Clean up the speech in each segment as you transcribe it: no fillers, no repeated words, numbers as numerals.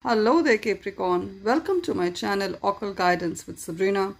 Hello there Capricorn, welcome to my channel Occult Guidance with Sabrina,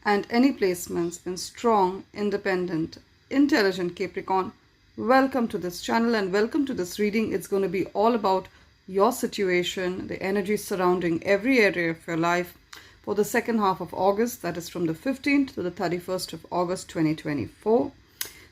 and any placements in strong, independent, intelligent Capricorn, welcome to this channel and welcome to this reading. It's going to be all about your situation, the energy surrounding every area of your life for the second half of August, that is from the 15th to the 31st of August 2024.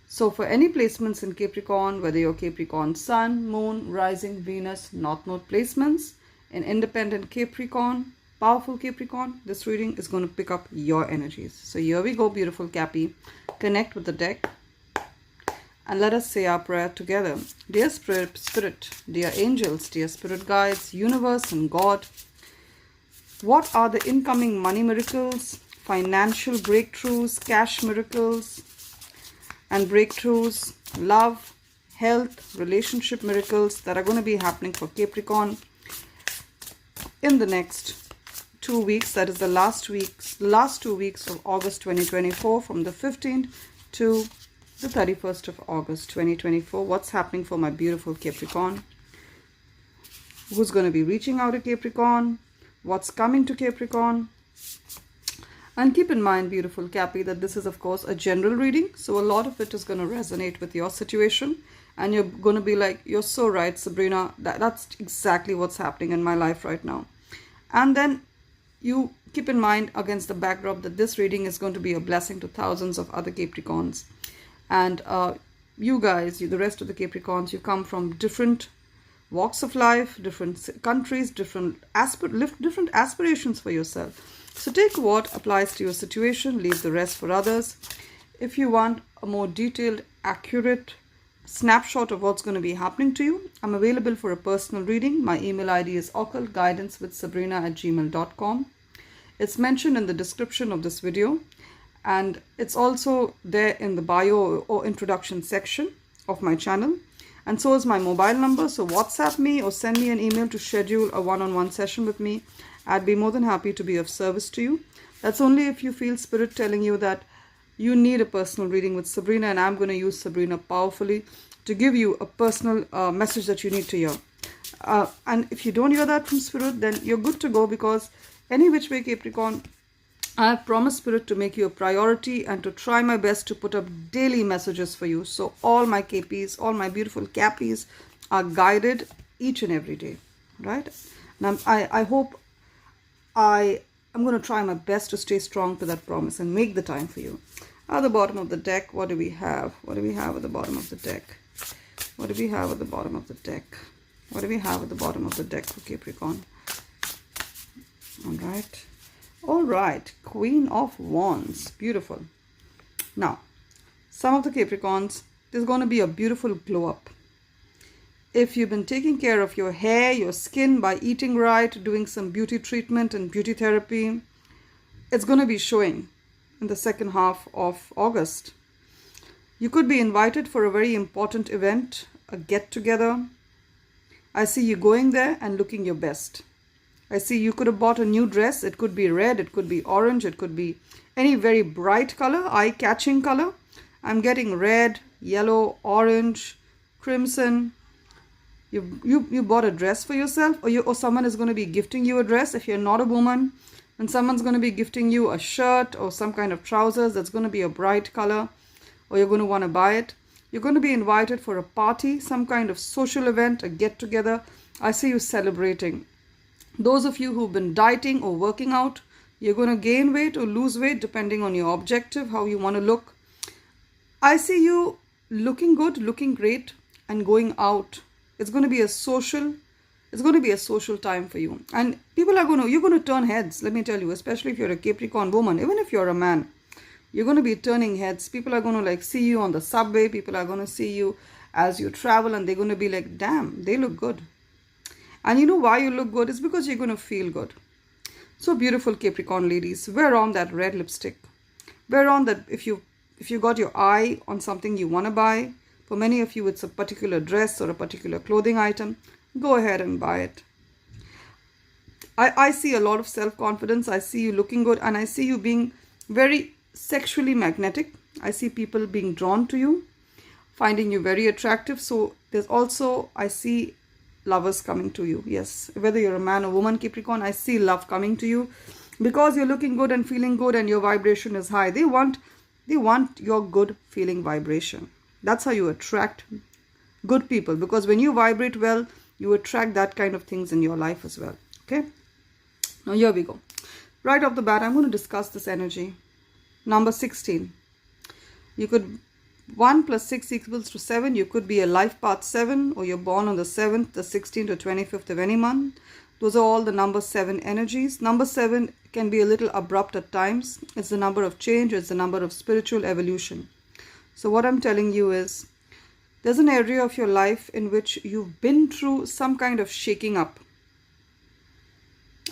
So for any placements in Capricorn, whether you're Capricorn Sun, Moon, Rising, Venus, North Node placements, in independent Capricorn, powerful Capricorn, this reading is going to pick up your energies. So here we go, beautiful Cappy. Connect with the deck and let us say our prayer together. Dear Spirit, dear angels, dear spirit guides, universe and God, what are the incoming money miracles, financial breakthroughs, cash miracles and breakthroughs, love, health, relationship miracles that are going to be happening for Capricorn in the next 2 weeks, that is the last 2 weeks of August 2024, from the 15th to the 31st of August 2024. What's happening for my beautiful Capricorn? Who's going to be reaching out to Capricorn? What's coming to Capricorn? And keep in mind, beautiful Cappy, that this is of course a general reading, so a lot of it is going to resonate with your situation. And you're going to be like, you're so right, Sabrina. That's exactly what's happening in my life right now. And then you keep in mind against the backdrop that this reading is going to be a blessing to thousands of other Capricorns. And you guys, the rest of the Capricorns, you come from different walks of life, different countries, different aspirations for yourself. So take what applies to your situation, leave the rest for others. If you want a more detailed, accurate snapshot of what's going to be happening to you, I'm available for a personal reading. My email ID is occultguidancewithsabrina@gmail.com. It's mentioned in the description of this video, and it's also there in the bio or introduction section of my channel. And so is my mobile number. So WhatsApp me or send me an email to schedule a one-on-one session with me. I'd be more than happy to be of service to you. That's only if you feel Spirit telling you that you need a personal reading with Sabrina, and I'm going to use Sabrina powerfully to give you a personal message that you need to hear. And if you don't hear that from Spirit, then you're good to go, because any which way, Capricorn, I have promised Spirit to make you a priority and to try my best to put up daily messages for you. So all my KPs, all my beautiful Cappies are guided each and every day, right? And I hope I'm going to try my best to stay strong to that promise and make the time for you. At the bottom of the deck, what do we have? What do we have at the bottom of the deck? What do we have at the bottom of the deck? What do we have at the bottom of the deck for Capricorn? All right. Queen of Wands. Beautiful. Now, some of the Capricorns, there's going to be a beautiful glow up. If you've been taking care of your hair, your skin by eating right, doing some beauty treatment and beauty therapy, it's going to be showing in the second half of August. You could be invited for a very important event, a get-together. I see you going there and looking your best. I see you could have bought a new dress. It could be red, it could be orange, it could be any very bright color, eye-catching color. I'm getting red, yellow, orange, crimson. You bought a dress for yourself, or someone is going to be gifting you a dress. If you're not a woman, and someone's going to be gifting you a shirt or some kind of trousers that's going to be a bright color, or you're going to want to buy it. You're going to be invited for a party, some kind of social event, a get-together. I see you celebrating. Those of you who've been dieting or working out, you're going to gain weight or lose weight depending on your objective, how you want to look. I see you looking good, looking great, and going out. It's going to be a social time for you. And you're going to turn heads, let me tell you, especially if you're a Capricorn woman, even if you're a man. You're going to be turning heads. People are going to see you on the subway. People are going to see you as you travel, and they're going to be like, damn, they look good. And you know why you look good? It's because you're going to feel good. So beautiful Capricorn ladies, wear on that red lipstick. Wear on that, if you got your eye on something you want to buy. For many of you, it's a particular dress or a particular clothing item. Go ahead and buy it. I see a lot of self-confidence. I see you looking good, and I see you being very sexually magnetic. I see people being drawn to you, finding you very attractive. So there's also, I see lovers coming to you. Yes, whether you're a man or woman, Capricorn, I see love coming to you because you're looking good and feeling good and your vibration is high. They want your good feeling vibration. That's how you attract good people, because when you vibrate well, you attract that kind of things in your life as well. Okay, now here we go. Right off the bat, I'm going to discuss this energy. Number 16. You could 1 plus 6 equals to 7. You could be a life path 7, or you're born on the 7th, the 16th or 25th of any month. Those are all the number 7 energies. Number 7 can be a little abrupt at times. It's the number of change. It's the number of spiritual evolution. So what I'm telling you is, there's an area of your life in which you've been through some kind of shaking up.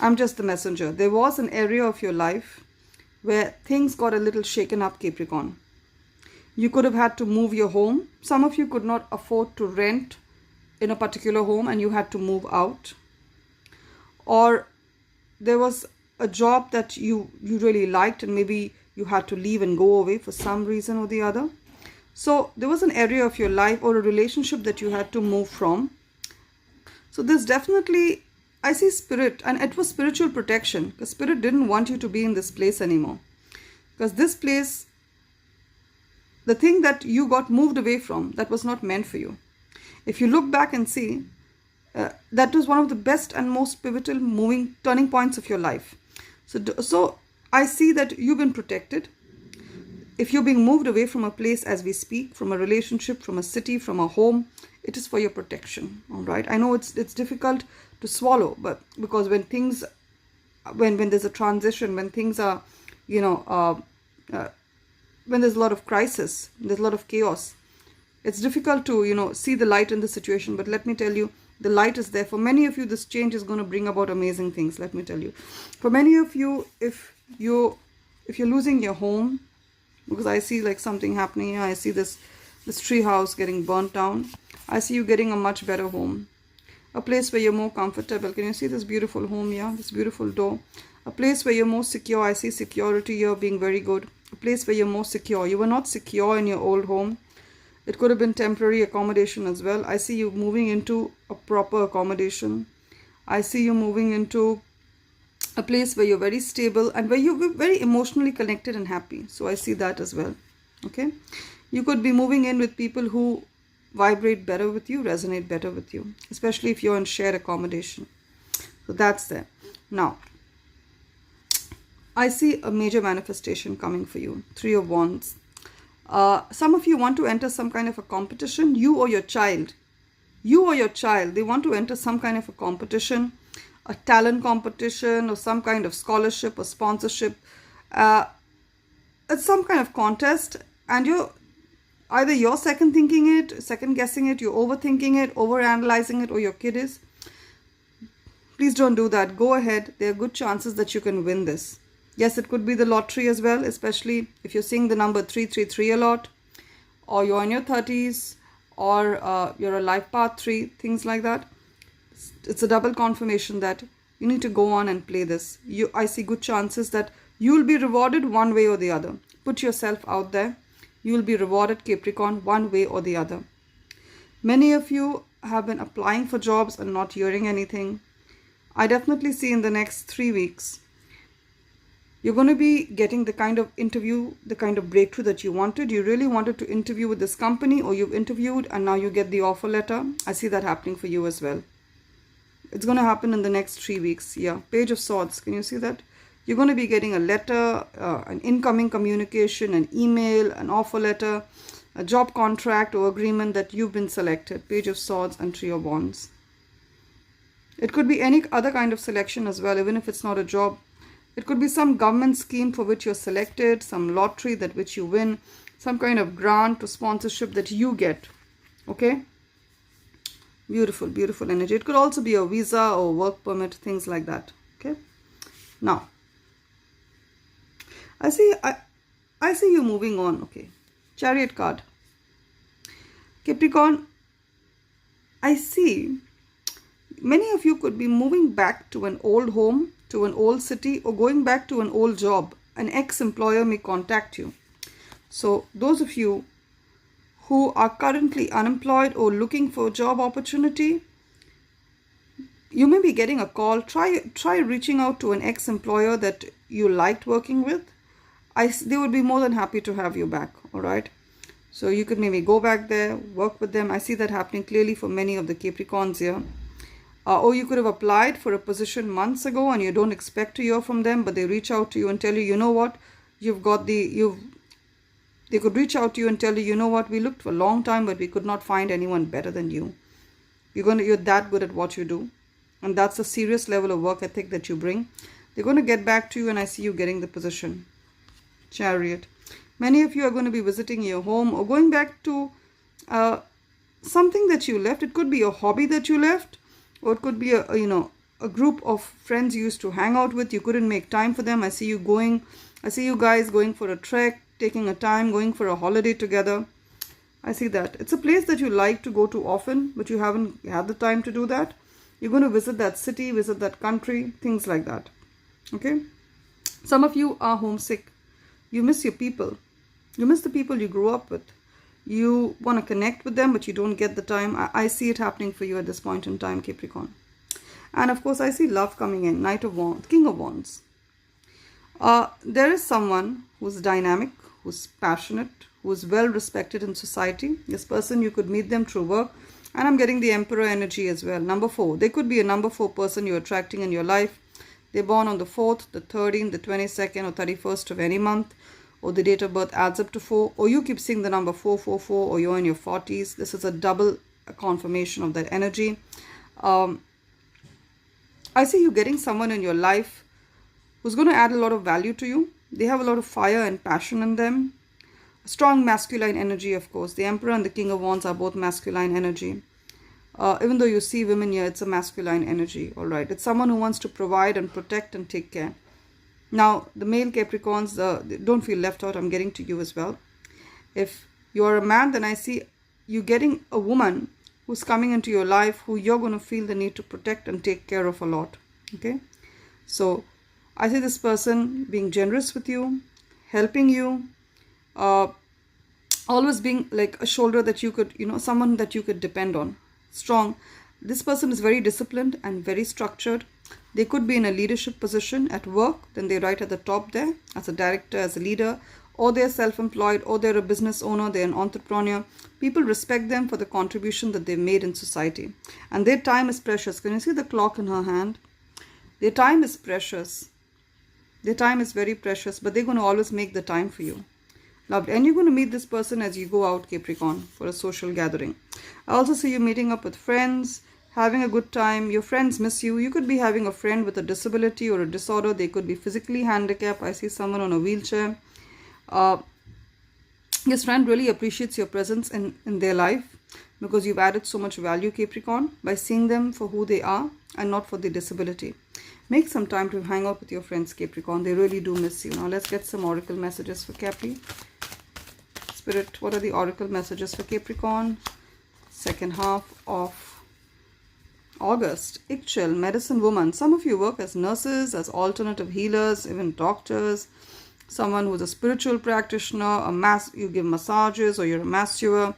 I'm just the messenger. There was an area of your life where things got a little shaken up, Capricorn. You could have had to move your home. Some of you could not afford to rent in a particular home and you had to move out. Or there was a job that you really liked and maybe you had to leave and go away for some reason or the other. So there was an area of your life or a relationship that you had to move from. So this definitely, I see spirit, and it was spiritual protection, because spirit didn't want you to be in this place anymore. Because this place, the thing that you got moved away from, that was not meant for you. If you look back and see, that was one of the best and most pivotal turning points of your life. So I see that you've been protected. If you're being moved away from a place as we speak, from a relationship, from a city, from a home, it is for your protection. All right. I know it's difficult to swallow, but because when things, when there's a transition, when things are, when there's a lot of crisis, there's a lot of chaos, it's difficult to, see the light in the situation. But let me tell you, the light is there. For many of you, this change is going to bring about amazing things. Let me tell you. For many of you, if you're losing your home, because I see like something happening here. I see this tree house getting burnt down. I see you getting a much better home. A place where you're more comfortable. Can you see this beautiful home here? This beautiful door. A place where you're more secure. I see security here being very good. A place where you're more secure. You were not secure in your old home. It could have been temporary accommodation as well. I see you moving into a proper accommodation. I see you moving into a place where you're very stable and where you're very emotionally connected and happy. So I see that as well. Okay. You could be moving in with people who vibrate better with you, resonate better with you, especially if you're in shared accommodation. So that's there. Now, I see a major manifestation coming for you. 3 of Wands. Some of you want to enter some kind of a competition. You or your child, they want to enter some kind of a competition, a talent competition or some kind of scholarship or sponsorship. It's some kind of contest, and you're second guessing it, you're overthinking it, overanalyzing it, or your kid is. Please don't do that. Go ahead. There are good chances that you can win this. Yes, it could be the lottery as well, especially if you're seeing the number 333 a lot, or you're in your 30s, or you're a life path 3, things like that. It's a double confirmation that you need to go on and play this. I see good chances that you will be rewarded one way or the other. Put yourself out there. You will be rewarded, Capricorn, one way or the other. Many of you have been applying for jobs and not hearing anything. I definitely see in the next 3 weeks, you're going to be getting the kind of interview, the kind of breakthrough that you wanted. You really wanted to interview with this company, or you've interviewed and now you get the offer letter. I see that happening for you as well. It's going to happen in the next 3 weeks. Yeah. Page of Swords. Can you see that? You're going to be getting a letter, an incoming communication, an email, an offer letter, a job contract or agreement that you've been selected. Page of Swords and 3 of Wands. It could be any other kind of selection as well, even if it's not a job. It could be some government scheme for which you're selected, some lottery that which you win, some kind of grant or sponsorship that you get. Okay? Beautiful, beautiful energy. It could also be a visa or work permit, things like that. Okay? Now, I see you moving on. Okay. Chariot card. Capricorn, I see many of you could be moving back to an old home, to an old city, or going back to an old job. An ex-employer may contact you. So those of you who are currently unemployed or looking for a job opportunity, You may be getting a call. Try reaching out to an ex-employer that you liked working with. They would be more than happy to have you back. All right. So you could maybe go back there, work with them. I see that happening clearly for many of the Capricorns here. Or you could have applied for a position months ago and you don't expect to hear from them, but they reach out to you and tell you, you know what, they could reach out to you and tell you, you know what, we looked for a long time, but we could not find anyone better than you. You're that good at what you do. And that's a serious level of work ethic that you bring. They're going to get back to you and I see you getting the position. Chariot. Many of you are going to be visiting your home or going back to something that you left. It could be a hobby that you left, or it could be a group of friends you used to hang out with. You couldn't make time for them. I see you guys going for a trek, taking a time, going for a holiday together. I see that. It's a place that you like to go to often, but you haven't had the time to do that. You're going to visit that city, visit that country, things like that. Okay? Some of you are homesick. You miss your people. You miss the people you grew up with. You want to connect with them, but you don't get the time. I see it happening for you at this point in time, Capricorn. And of course, I see love coming in. Knight of Wands, King of Wands. There is someone who's dynamic, who's passionate, who's well respected in society. This person, you could meet them through work. And I'm getting the Emperor energy as well. Number 4. They could be a number 4 person you're attracting in your life. They're born on the 4th, the 13th, the 22nd or 31st of any month. Or the date of birth adds up to 4. Or you keep seeing the number 444 or you're in your 40s. This is a double confirmation of that energy. I see you getting someone in your life who's going to add a lot of value to you. They have a lot of fire and passion in them. Strong masculine energy, of course. The Emperor and the King of Wands are both masculine energy. Even though you see women here, it's a masculine energy. All right. It's someone who wants to provide and protect and take care. Now, the male Capricorns, don't feel left out. I'm getting to you as well. If you're a man, then I see you getting a woman who's coming into your life who you're going to feel the need to protect and take care of a lot. Okay. So I see this person being generous with you, helping you, always being like a shoulder that you could, someone that you could depend on. Strong. This person is very disciplined and very structured. They could be in a leadership position at work. Then they're right at the top there as a director, as a leader, or they're self-employed, or they're a business owner, they're an entrepreneur. People respect them for the contribution that they've made in society. And their time is precious. Can you see the clock in her hand? Their time is precious. Their time is very precious, but they're going to always make the time for you. Loved. And you're going to meet this person as you go out, Capricorn, for a social gathering. I also see you meeting up with friends, having a good time. Your friends miss you. You could be having a friend with a disability or a disorder. They could be physically handicapped. I see someone on a wheelchair. This friend really appreciates your presence in their life because you've added so much value, Capricorn, by seeing them for who they are and not for their disability. Make some time to hang out with your friends, Capricorn. They really do miss you. Now let's get some oracle messages for Capri. Spirit, what are the oracle messages for Capricorn? Second half of August. Ichchel, medicine woman. Some of you work as nurses, as alternative healers, even doctors. Someone who's a spiritual practitioner, you give massages, or you're a masseur,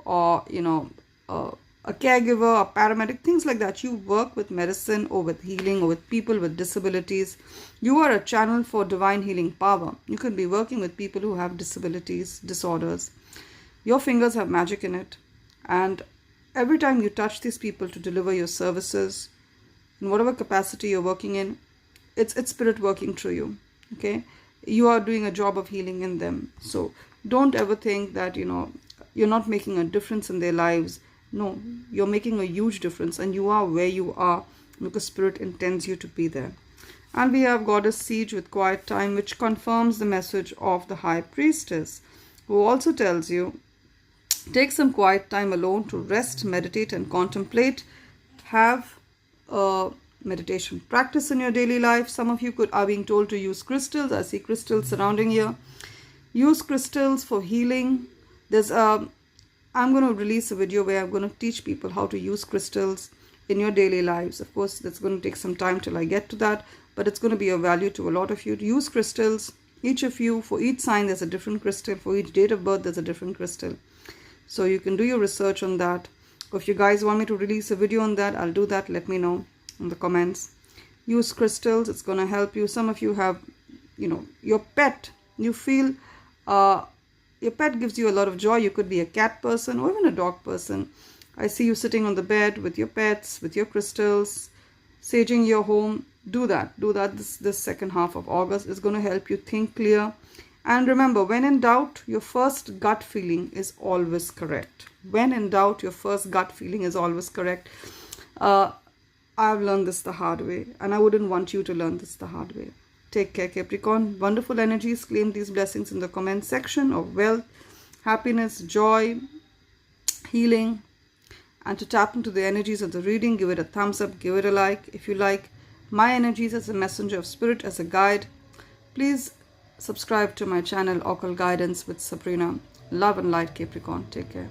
or a caregiver, a paramedic, things like that. You work with medicine or with healing or with people with disabilities. You are a channel for divine healing power. You could be working with people who have disabilities, disorders. Your fingers have magic in it. And every time you touch these people to deliver your services, in whatever capacity you're working in, it's spirit working through you. Okay? You are doing a job of healing in them. So don't ever think that, you're not making a difference in their lives. No, you're making a huge difference, and you are where you are because Spirit intends you to be there. And we have Goddess Siege with quiet time, which confirms the message of the High Priestess, who also tells you, take some quiet time alone to rest, meditate, and contemplate. Have a meditation practice in your daily life. Some of you are being told to use crystals. I see crystals surrounding here. Use crystals for healing. I'm going to release a video where I'm going to teach people how to use crystals in your daily lives. Of course, that's going to take some time till I get to that, but it's going to be of value to a lot of you. To use crystals, each of you, for each sign, there's a different crystal. For each date of birth, there's a different crystal. So you can do your research on that. If you guys want me to release a video on that, I'll do that. Let me know. in the comments. Use crystals. It's going to help you. Some of you have, your pet. You feel your pet gives you a lot of joy. You could be a cat person or even a dog person. I see you sitting on the bed with your pets, with your crystals, saging your home. Do that. This second half of August is going to help you think clear. And remember, when in doubt, your first gut feeling is always correct. When in doubt, your first gut feeling is always correct. I've learned this the hard way, and I wouldn't want you to learn this the hard way. Take care, Capricorn. Wonderful energies. Claim these blessings in the comment section of wealth, happiness, joy, healing. And to tap into the energies of the reading, give it a thumbs up, give it a like. If you like my energies as a messenger of spirit, as a guide, please subscribe to my channel, Occult Guidance with Sabrina. Love and light, Capricorn. Take care.